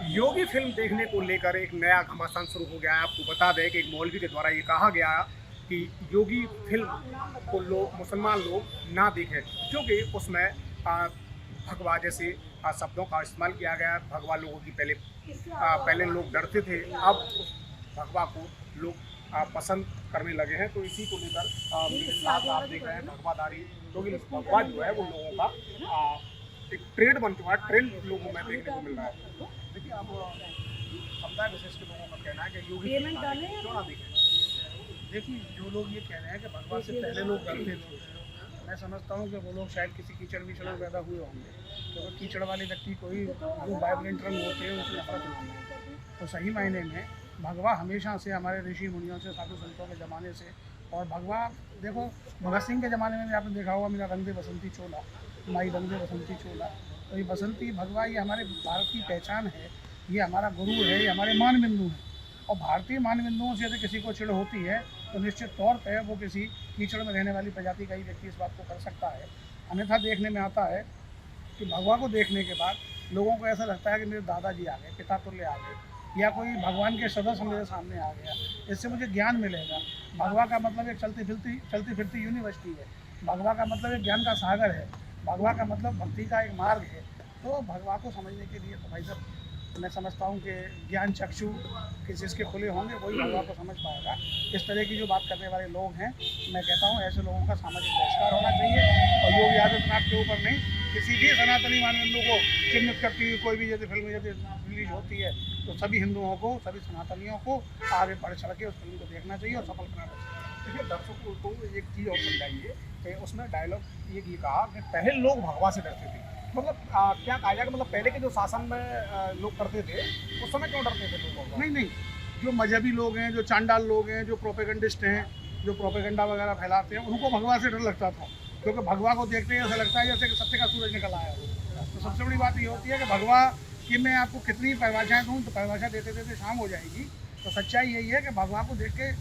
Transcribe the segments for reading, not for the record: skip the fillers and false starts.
योगी film देखने को लेकर एक नया घमासान शुरू हो गया है। आपको बता दें कि एक मौलवी के द्वारा ये कहा गया कि योगी फिल्म को लोग मुसलमान लोग ना देखें, क्योंकि उसमें भगवा जैसे शब्दों का इस्तेमाल किया गया है। भगवा लोगों की पहले लोग डरते थे, अब उस भगवा को लोग पसंद करने लगे हैं। तो इसी को लेकर मेरे साथ आप देख रहे हैं भगवाधारी, क्योंकि भगवा जो है वो लोगों का एक ट्रेंड बन चुका है, ट्रेंड लोगों में देखने को मिल रहा है। देखिए, अब समुदाय विशिष्ट लोगों का कहना है कि योगी क्यों ना देखें। देखिए, जो लोग ये कह रहे हैं कि भगवा से पहले लोग डरते थे, मैं समझता हूँ कि वो लोग शायद किसी कीचड़ विचड़ में पैदा हुए होंगे, क्योंकि कीचड़ वाले व्यक्ति को ही जो वाइब्रेंट रंग होते हैं उससे नफरत होती है। तो सही मायने में भगवा हमेशा से हमारे ऋषि मुनियों से, साधु संतों के ज़माने से, और भगवा देखो भगत सिंह के ज़माने में भी आपने देखा होगा, मेरा रंग दे बसंती चोला, माई रंग दे बसंती चोला। तो ये बसंती भगवा ये हमारे भारत की पहचान है, ये हमारा गुरु है, ये हमारे मान बिंदु हैं। और भारतीय मान बिंदुओं से यदि किसी को चिढ़ होती है तो निश्चित तौर पर वो किसी कीचड़ में रहने वाली प्रजाति का ही व्यक्ति इस बात को कर सकता है। अन्यथा देखने में आता है कि भगवा को देखने के बाद लोगों को ऐसा लगता है कि मेरे दादाजी आ गए, पिता तुल्य आ गए, या कोई भगवान के सदस्य मेरे सामने आ गया, इससे मुझे ज्ञान मिलेगा। भगवा का मतलब एक चलती फिरती यूनिवर्सिटी है। भगवा का मतलब एक ज्ञान का सागर है। भगवा का मतलब भक्ति का एक मार्ग है। तो भगवा को समझने के लिए तो भाई साहब मैं समझता हूँ कि ज्ञान चक्षु कि जिसके खुले होंगे वही भगवान को समझ पाएगा। इस तरह की जो बात करने वाले लोग हैं, मैं कहता हूँ ऐसे लोगों का सामाजिक बहिष्कार होना चाहिए। और योगी आदित्यनाथ के ऊपर नहीं, किसी भी सनातनी मानदंडों को चिन्हित करती हुई कोई भी यदि फिल्म यदि रिलीज होती है तो सभी हिंदुओं को, सभी सनातनियों को आगे बढ़ चढ़ के उस फिल्म को देखना चाहिए और सफल कराना चाहिए। देखिए, दर्शकों को एक चीज़ और समझाइए कि उसमें डायलॉग ये कहा कि पहले लोग भगवा से डरते थे, मतलब क्या कहा जाए कि मतलब पहले के जो शासन में लोग करते थे उस समय क्यों डरते थे लोग? नहीं, जो मजहबी लोग हैं, जो चांडाल लोग हैं, जो प्रोपेगेंडिस्ट हैं, जो प्रोपेगेंडा वगैरह फैलाते हैं, उनको भगवा से डर लगता था, क्योंकि भगवा को देखते ही ऐसा लगता है जैसे कि सत्य का सूरज निकल आया हो। तो सबसे बड़ी बात ये होती है कि भगवा की मैं आपको कितनी परिभाषाएँ दूँ तो परिभाषा देते देते शाम हो जाएगी। तो सच्चाई यही है कि भगवा को देख के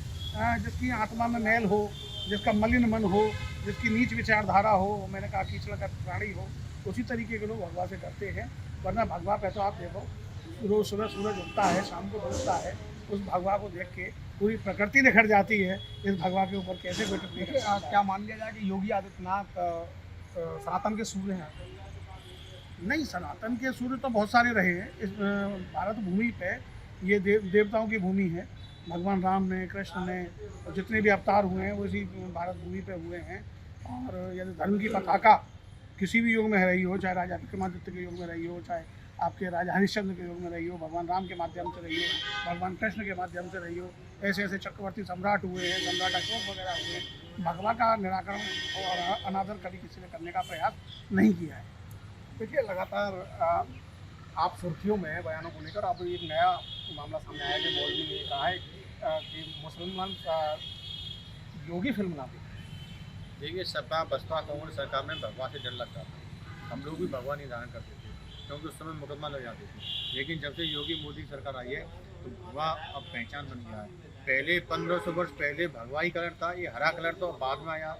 जिसकी आत्मा में मैल हो, जिसका मलिन मन हो, जिसकी नीच विचारधारा हो, मैंने कहा कीचड़ का प्राणी हो, उसी तरीके के लोग भगवा से डरते हैं। वरना भगवा पे तो आप देखो रोज़ सुबह सूरज उगता है, शाम को डूबता है, उस भगवा को देख के पूरी प्रकृति निखर जाती है। इस भगवा के ऊपर कैसे कोई टिप्पणी कर सकता है? क्या मान लिया जाए कि योगी आदित्यनाथ सनातन के सूर्य हैं? नहीं, सनातन के सूर्य तो बहुत सारे रहे हैं इस भारत भूमि पे। ये देवताओं की भूमि है। भगवान राम ने, कृष्ण ने, और जितने भी अवतार हुए हैं वो इसी भारत भूमि पे हुए हैं। और यदि धर्म की पताका किसी भी युग में रही हो, चाहे राजा विक्रमादित्य के युग में रही हो, चाहे आपके राजा हरिश्चंद्र के युग में रही हो, भगवान राम के माध्यम से रही हो, भगवान कृष्ण के माध्यम से रही हो, ऐसे ऐसे चक्रवर्ती सम्राट हुए हैं, सम्राट अशोक वगैरह हुए हैं। भगवा का निराकरण और अनादर कभी किसी ने करने का प्रयास नहीं किया है। देखिए, लगातार आप सुर्खियों में हैं बयानों को लेकर। अब एक नया मामला सामने आया कि मौलवी ने कहा है कि मुसलमान योगी फिल्म ना देखें। देखिए, सपा बसपा कांग्रेस सरकार में भगवा से डर लगता था। हम लोग भी भगवा नहीं धारण करते थे, क्योंकि उस समय मुकदमा लग जाते थे। लेकिन जब से योगी मोदी सरकार आई है तो भगवा अब पहचान बन गया है। पहले 1500 वर्ष पहले भगवा ही कलर था, ये हरा कलर तो बाद में आया।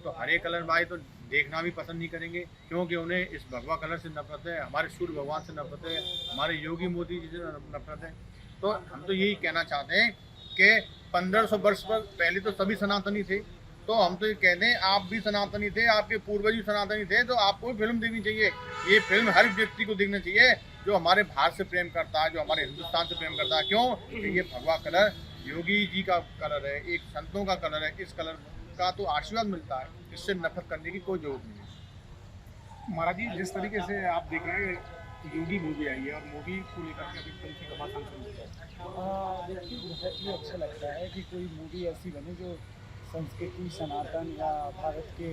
तो हरे कलर में आए तो देखना भी पसंद नहीं करेंगे, क्योंकि उन्हें इस भगवा कलर से नफरत है, हमारे सूर्य भगवान से नफरत है, हमारे योगी मोदी जी से नफरत है। तो हम तो यही कहना चाहते हैं कि 1500 वर्ष पहले तो सभी सनातनी थे, तो हम तो ये कहते हैं आप भी सनातनी थे, आपके पूर्वज भी सनातनी थे, तो आपको भी फिल्म देखनी चाहिए। ये फिल्म हर व्यक्ति को देखनी चाहिए जो हमारे भारत से प्रेम करता है, जो हमारे हिंदुस्तान से प्रेम करता है। क्यों? ये भगवा कलर योगी जी का कलर है, एक संतों का कलर है। इस कलर का तो आशीर्वाद मिलता है, इससे नफरत करने की कोई जरूरत नहीं है। महाराज जी, जिस तरीके से आप देख रहे हैं योगी मूवी आई है और मूवी को लेकर के अभी फिल्म की घमासान शुरू हो गया है। देखिए, बहुत ही अच्छा लगता है कि कोई मूवी ऐसी बने जो संस्कृति, सनातन या भारत के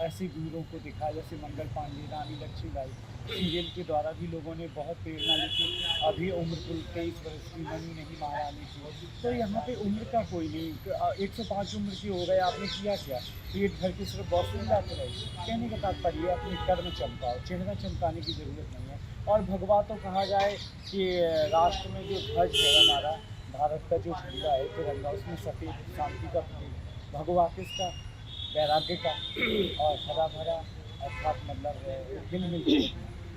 ऐसे वीरों को दिखाए, जैसे मंगल पांडे, रानी लक्ष्मीबाई। सीरियल के द्वारा भी लोगों ने बहुत प्रेरणा ली थी। अभी उम्र कुल 23 वर्ष की मनी नहीं महारानी थी। तो यहाँ पे उम्र का कोई नहीं, 105 उम्र की हो गए, आपने किया क्या? पेट भर के सिर्फ बॉस में जाते रहे। कहने का तात्पर्य अपने कर्म चमकाओ, चेहरा चमकाने की ज़रूरत नहीं है। और भगवा तो कहा जाए कि राष्ट्र में जो ध्वज है हमारा भारत का, जो झंडा है तिरंगा, उसमें सफ़ेद शांति का प्रतीक, भगवा किसका? वैराग्य का, और हरा भरा अर्थात मतलब हिल मिल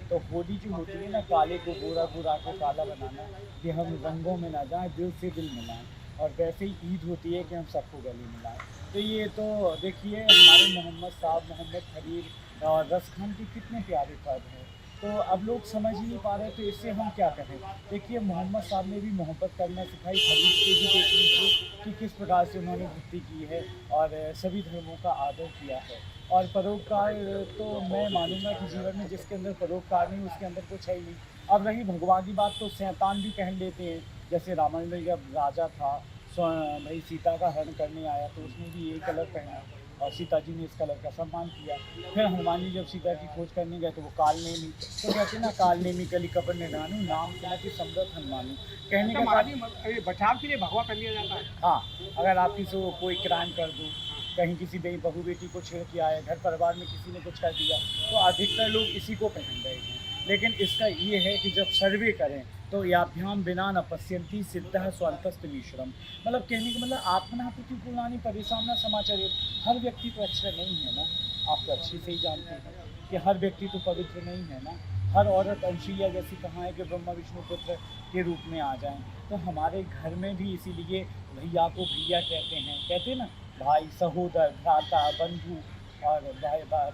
तो होली जो होती है ना, काले को गोरा, गोरा को काला बनाना, कि हम रंगों में ना जाएं, दिल से दिल मिलाएं। और वैसे ही ईद होती है कि हम सबको गले मिलाएं। तो ये तो देखिए हमारे मोहम्मद साहब, मोहम्मद खलील और रस खान के कितने प्यारे पर्व हैं। तो अब लोग समझ ही नहीं पा रहे, तो इससे हम क्या करें। देखिए मोहम्मद साहब ने भी मोहब्बत करना सिखाई, खलील के भी देख लीजिए कि किस प्रकार से उन्होंने भक्ति की है और सभी धर्मों का आदर किया है। और परोपकार तो मैं मानूंगा कि जीवन में जिसके अंदर परोपकार नहीं उसके अंदर कुछ है ही नहीं। अब रही भगवान की बात, तो शैतान भी पहन लेते हैं। जैसे रामायण में जब राजा था, भाई सीता का हरण करने आया तो उसने भी ये कलर पहना और सीता जी ने इस कलर का सम्मान किया। फिर हनुमान जी जब सीता की खोज करने गए तो वो काल नेमी, तो कहते ना काल नेमी कली कपड़ ने डानू, नाम सुना कि समृद्ध हनुमानू। कहने तो का महाराज जी, ये बचाव के लिए भगवा पहन लिया जाता है। हाँ, अगर आप किसी को कोई क्राइम कर दो, कहीं किसी बहू बेटी को छेड़ के आए, घर परिवार में किसी ने कुछ कर दिया, तो अधिकतर लोग इसी को पहन रहे हैं। लेकिन इसका ये है कि जब सर्वे करें तो याभ्याम बिना न पश्यंती सिद्धः स्वांतस्त मिश्रम, मतलब कहने का मतलब आत्मना प्रतिकूलानि परेशान न समाचार। हर व्यक्ति तो अच्छा नहीं है ना, आप तो अच्छे से ही जानते हैं कि हर व्यक्ति तो पवित्र नहीं है ना। हर औरत अंशिया जैसी कहाँ है कि ब्रह्मा विष्णु पुत्र के रूप में आ जाएं। तो हमारे घर में भी इसीलिए भैया को भैया कहते हैं ना, भाई, सहोदर, भ्राता, बंधु, और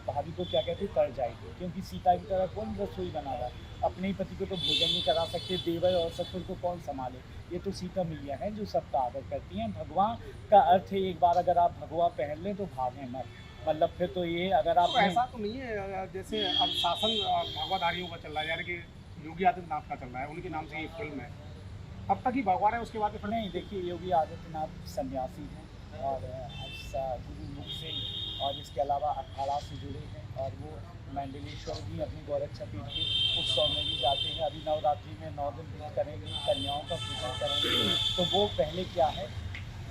भाभी को क्या कहते हैं, कर जाएगी। क्योंकि सीता की तरह कौन रसोई बना रहा है, अपने ही पति को तो भोजन नहीं करा सकते, देवर और ससुर को कौन संभाले। ये तो सीता मैया है जो सबका आदर करती हैं। भगवान का अर्थ है, एक बार अगर आप भगवा पहन लें तो भागें मत, मतलब फिर तो ये अगर आप तो ऐसा तो नहीं है जैसे अब शासन भगवाधारियों का चल रहा है, यानी कि योगी आदित्यनाथ का चल रहा है, उनके नाम से ये फिल्म है, अब तक ही भगवा है, उसके बाद फिर नहीं। देखिए योगी आदित्यनाथ सन्यासी हैं और गुरु मुख से, और इसके अलावा अखाड़ा से जुड़े हैं, और वो मंडलेश्वर भी अपनी गौरक्षा पीठ के उत्सव में भी जाते हैं। अभी नवरात्रि में 9 दिन व्रत करेंगे, कन्याओं का पूजन करेंगे। तो वो पहले क्या है,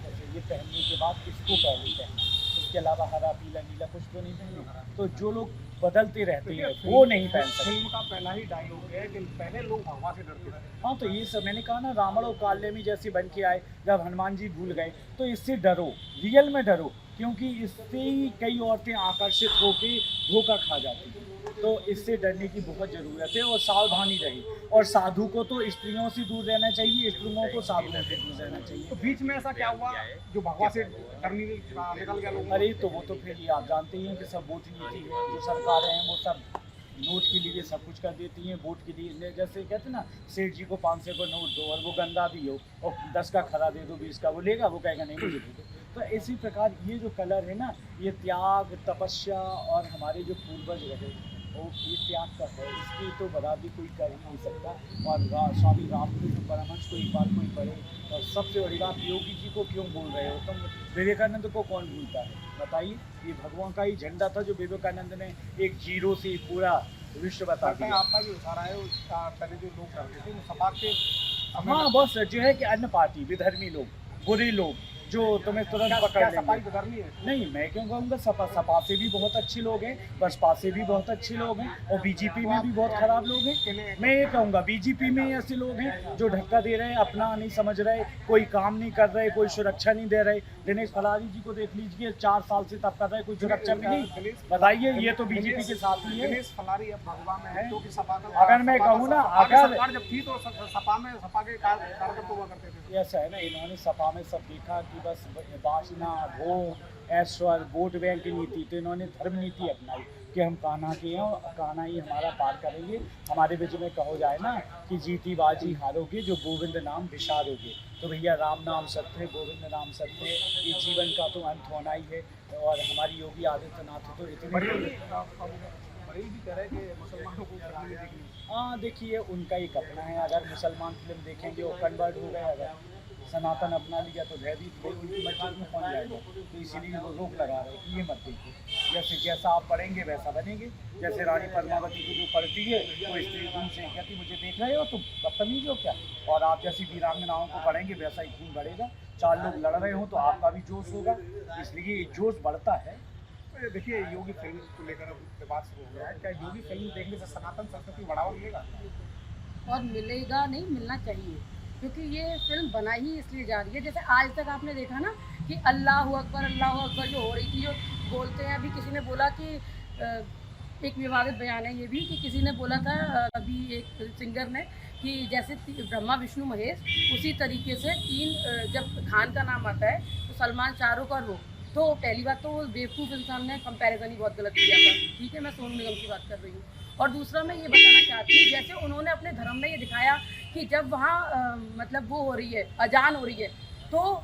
जैसे ये पहनने के बाद इसको पहले पहनना, इसके अलावा हरा पीला नीला कुछ तो नहीं पहने। तो जो लोग बदलते रहते हैं वो नहीं पहन सकते। फिल्म का पहला ही डायलॉग है कि पहले लोग भगवा से डरते थे। हाँ, तो ये सब मैंने कहा ना, रावण और कालनेमी जैसे बन के आए, जब हनुमान जी भूल गए, तो इससे डरो, रियल में डरो, क्योंकि इससे ही कई औरतें आकर्षित होकर धोखा खा जाती हैं। तो इससे डरने की बहुत ज़रूरत है और सावधानी रही। और साधु को तो स्त्रियों से दूर रहना चाहिए, स्त्रियों को साधुओं से दूर रहना चाहिए। तो बीच में ऐसा क्या हुआ जो भगवा से डरने निकल गया लोग? अरे तो वो तो फिर ये आप जानते ही हैं कि सब वोट नीति है, जो सरकारें हैं वो सब नोट के लिए सब कुछ कर देती हैं, वोट के लिए। जैसे कहते हैं ना, सेठ जी को 500 का नोट दो और वो गंदा भी हो और 10 का खरा दे दो, 20 का, वो लेगा? वो कहेगा नहीं मुझे दे दो। तो इसी प्रकार ये जो कलर है ना, ये त्याग, तपस्या और हमारे जो पूर्वज रहे, वो ये त्याग का है, इसकी तो बराबरी कोई कर ही नहीं सकता। और स्वामी रामकृष्ण परमहंस को एक बार कोई पढ़े, और सबसे बड़ी बात, योगी जी को क्यों भूल रहे हो तुम? विवेकानंद को कौन भूलता है बताइए? ये भगवान का ही झंडा था जो विवेकानंद ने एक जीरो से पूरा विश्व बता दिया। आपका जो उतारा है पहले जो लोग करते थे वो सपा के, हाँ, बस जो है कि अन्य पार्टी, विधर्मी लोग, बुरे लोग जो तुम्हें तुरंत पकड़ सपा लेंगे। की धर्मी है? नहीं, मैं क्यों कहूँगा, सपा से भी बहुत अच्छे लोग हैं, बसपा से भी बहुत अच्छे लोग हैं, और बीजेपी में भी बहुत खराब लोग हैं। मैं ये कहूँगा बीजेपी में ऐसे लोग हैं जो धक्का दे रहे हैं, अपना नहीं समझ रहे, कोई काम नहीं कर रहे, कोई सुरक्षा नहीं दे रहे। दिनेश फलारी जी को देख लीजिए, 4 साल से तब कर रहे, कोई सुरक्षा मिली? बताइए, ये तो बीजेपी के साथ ही है। दिनेश फलारी अब भगवा में है, जो कि सपा का, अगर मैं कहूँ ना, सपा की अगर सरकार जब थी तो सपा में सपा के कार्यकर्ता हुआ करते थे। ऐसा है ना, इन्होंने सपा में सब देखा कि बस वासना, भोग, ऐश्वर्य, वोट बैंक की नीति, तो इन्होंने धर्म नीति अपनाई कि हम कान्हा के हैं और कान्हा ही हमारा पार करेंगे। हमारे बीच में कहो जाए ना कि जीती बाजी हारोगे, जो गोविंद नाम विशारोगे। तो भैया राम नाम सत्य है, गोविंद नाम सत्य है, ये जीवन का तो अंत होना ही है। और हमारी योगी आदित्यनाथ तो इतने बड़े भी कह रहे कि मुसलमानों को फिल्म नहीं देखनी। हाँ, देखिए उनका एक अपना है, अगर मुसलमान फिल्म देखेंगे वो कन्वर्ट हो गए, अगर सनातन अपना लिया तो भयभीत हो, उनकी मस्जिद में कौन जाएगा? तो इसीलिए वो रोक लगा रहे हैं कि ये मत देखो, जैसा आप पढ़ेंगे वैसा बनेंगे। जैसे रानी पद्मावती को जो पढ़ती है वो स्त्री खून से कहती मुझे देख रहे हो तुम, बदतमीज हो क्या? और आप जैसी वीरांगनाओं को पढ़ेंगे वैसा ही खून बढ़ेगा। 4 लोग लड़ रहे हो तो आपका भी जोश होगा, इसलिए जोश बढ़ता है। देखिए, योगी फिल्म को लेकर विवाद शुरू हो गया है, क्या योगी फिल्म देखने से सनातन संस्कृति बढ़ावा मिलेगा? और मिलेगा नहीं, मिलना चाहिए, क्योंकि ये फिल्म बना ही इसलिए जा रही है। जैसे आज तक आपने देखा ना कि अल्लाह अकबर जो हो रही थी, जो बोलते हैं, अभी किसी ने बोला कि एक विवादित बयान है ये भी कि किसी ने बोला था अभी एक सिंगर ने कि जैसे ब्रह्मा विष्णु महेश उसी तरीके से जब खान का नाम आता है तो सलमान शाहरुख और वो, तो पहली बात तो बेवकूफ़ इंसान ने कंपैरिजन ही बहुत गलत किया था, ठीक है, मैं सोनू निगम की बात कर रही हूँ। और दूसरा मैं ये बताना चाहती हूँ, जैसे उन्होंने अपने धर्म में ये दिखाया कि जब वहाँ मतलब वो हो रही है, अजान हो रही है, तो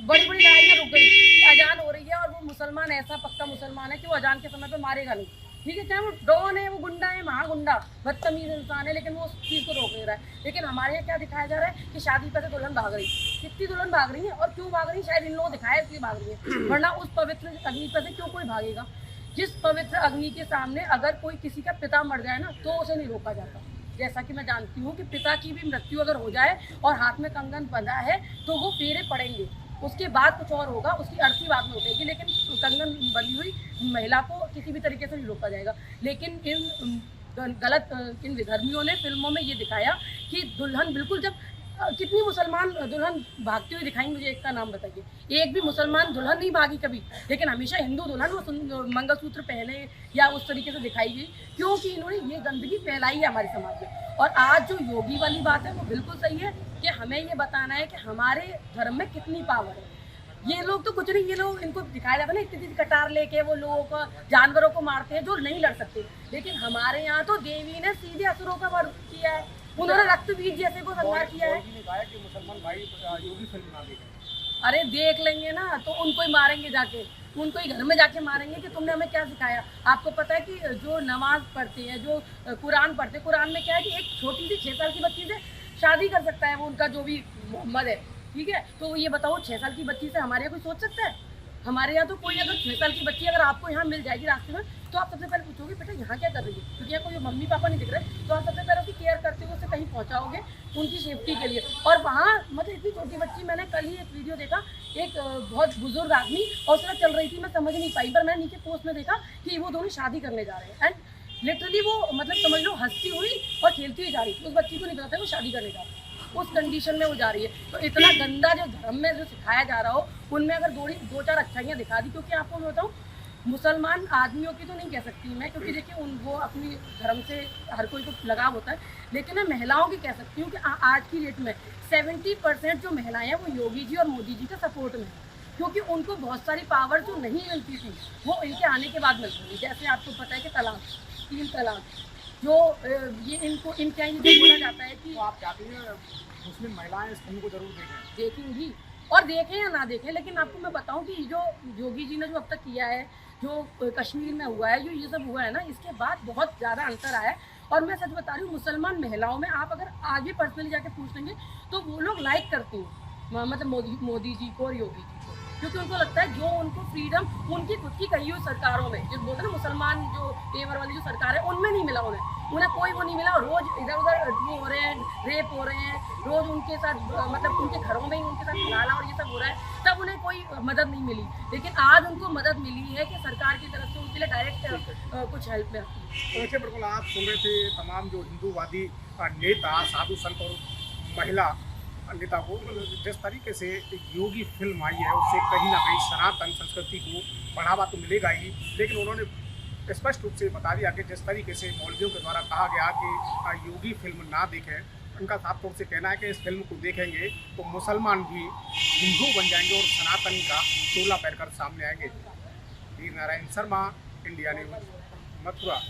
बड़ी बड़ी लड़ाइयाँ रुक गई, अजान हो रही है और वो मुसलमान ऐसा पक्का मुसलमान है कि वो अजान के समय पे मारेगा नहीं, ठीक है, चाहे वो डॉन है, वो गुंडा है, महागुंडा, बदतमीज इंसान है, लेकिन वो उस चीज़ को रोक नहीं रहा है। लेकिन हमारे यहाँ क्या दिखाया जा रहा है कि शादी पर से दुल्हन भाग रही, कितनी दुल्हन भाग रही है और क्यों भाग रही है, शायद इन लोगों को दिखाया इसलिए भाग रही है, वरना उस पवित्र अग्नि पर से क्यों कोई भागेगा। जिस पवित्र अग्नि के सामने अगर कोई किसी का पिता मर जाए ना तो उसे नहीं रोका जाता। जैसा कि मैं जानती हूँ कि पिता की भी मृत्यु अगर हो जाए और हाथ में कंगन बंधा है तो वो फेरे पड़ेंगे, उसके बाद कुछ और होगा, उसकी अर्थी बाद में उठेगी, लेकिन कंगन बंधी हुई महिला को किसी भी तरीके से नहीं रोका जाएगा। लेकिन इन विधर्मियों ने फिल्मों में ये दिखाया कि दुल्हन बिल्कुल जब कितनी मुसलमान दुल्हन भागती हुई दिखाई, मुझे एक का नाम बताइए, एक भी मुसलमान दुल्हन नहीं भागी कभी, लेकिन हमेशा हिंदू दुल्हन वो मंगलसूत्र पहने या उस तरीके से दिखाई गई, क्योंकि इन्होंने ये गंदगी फैलाई है हमारे समाज में। और आज जो योगी वाली बात है वो बिल्कुल सही है कि हमें ये बताना है कि हमारे धर्म में कितनी पावर है। ये लोग तो कुछ नहीं, ये लोग इनको दिखाया जाता है ना इतनी कटार लेके वो लोगों को जानवरों को मारते हैं जो नहीं लड़ सकते, लेकिन हमारे यहाँ तो देवी ने सीधे असुरों का वध किया है, उन्होंने रक्त बीज जैसे को संहार किया है। कि मुसलमान भाई योगी फिल्म ना देखें। अरे देख लेंगे ना तो उनको ही मारेंगे जाके, उनको ही घर में जाके मारेंगे कि तुमने हमें क्या सिखाया। आपको पता है कि जो नमाज पढ़ते हैं, जो कुरान पढ़ते हैं, कुरान में क्या है कि एक छोटी सी 6 साल की बच्ची से शादी कर सकता है वो उनका जो भी मोहम्मद है, ठीक है। तो ये बताओ 6 साल की बच्ची से हमारे यहाँ कोई सोच सकता है? हमारे यहाँ तो कोई अगर 6 साल की बच्ची अगर आपको यहाँ मिल जाएगी रास्ते में तो आप सबसे पहले पूछोगे बेटा यहाँ क्या कर रही है, क्योंकि यहाँ कोई मम्मी पापा नहीं दिख रहे, तो आप सबसे पहले उसकी केयर करते हुए उसे कहीं पहुँचाओगे उनकी सेफ्टी के लिए। और वहाँ मतलब इतनी छोटी बच्ची, मैंने कल ही एक वीडियो देखा, एक बहुत बुजुर्ग आदमी और उसके साथ चल रही थी, मैं समझ नहीं पाई, पर मैंने नीचे पोस्ट में देखा कि वो दोनों शादी करने जा रहे हैं एंड लिटरली वो मतलब समझ लो हंसती हुई और खेलती हुई जा रही थी, उस बच्ची को नहीं पता था वो शादी करने जा रही है, उस कंडीशन में वो जा रही है। तो इतना गंदा जो धर्म में जो सिखाया जा रहा हो उनमें अगर 2-4 अच्छाइयाँ दिखा दी, क्योंकि आपको मैं बताऊँ मुसलमान आदमियों की तो नहीं कह सकती मैं, क्योंकि देखिए वो अपनी धर्म से हर कोई को लगाव होता है, लेकिन मैं महिलाओं की कह सकती हूँ कि आज की डेट में 70% जो महिलाएं हैं वो योगी जी और मोदी जी का सपोर्ट में है, क्योंकि उनको बहुत सारी पावर जो नहीं मिलती थी वो इनके आने के बाद मिल रही है। जैसे आपको पता है कि तलाक, 3 तलाक, जो ये इनको इनका ये जो बोला जाता है कि तो आप चाहती हैं मुस्लिम महिलाएं इस फिल्म को जरूर देखें? देखेंगी और देखें या ना देखें, लेकिन आपको मैं बताऊं कि जो योगी जी ने जो अब तक किया है, जो कश्मीर में हुआ है, जो ये सब हुआ है ना, इसके बाद बहुत ज़्यादा अंतर आया है। और मैं सच बता रही हूँ, मुसलमान महिलाओं में आप अगर आगे पर्सनली जाके पूछ लेंगे तो वो लोग लाइक करती हैं मतलब मोदी जी को और योगी जी को, क्योंकि उनको लगता है जो उनको फ्रीडम उनकी खुद की कही हुई सरकारों में, जो बोलते हैं ना मुसलमान जो पेवर वाली जो सरकार है उनमें नहीं मिला, उन्हें कोई वो नहीं मिला। रोज इधर उधर वो हो रहे हैं, रेप हो रहे हैं, रोज उनके साथ मतलब उनके घरों में ही उनके साथ हलाला और ये सब हो रहा है, तब उन्हें कोई मदद नहीं मिली। लेकिन आज उनको मदद मिली है कि सरकार की तरफ से उनके लिए डायरेक्ट कुछ हेल्प में आती है। तो ऐसे बिल्कुल आप सुन रहे थे तमाम जो हिंदूवादी नेता, साधु संत और महिला नेता को, जिस तरीके से एक योगी फिल्म आई है उससे कहीं ना कहीं सनातन संस्कृति को बढ़ावा तो मिलेगा ही, लेकिन उन्होंने स्पष्ट रूप से बता दिया कि जिस तरीके से मौलवियों के द्वारा कहा गया कि योगी फिल्म ना देखें, उनका साफ तौर से कहना है कि इस फिल्म को देखेंगे तो मुसलमान भी हिंदू बन जाएंगे और सनातन का चोला पहनकर सामने आएंगे। Veer Narayan Sharma, India news, Mathura.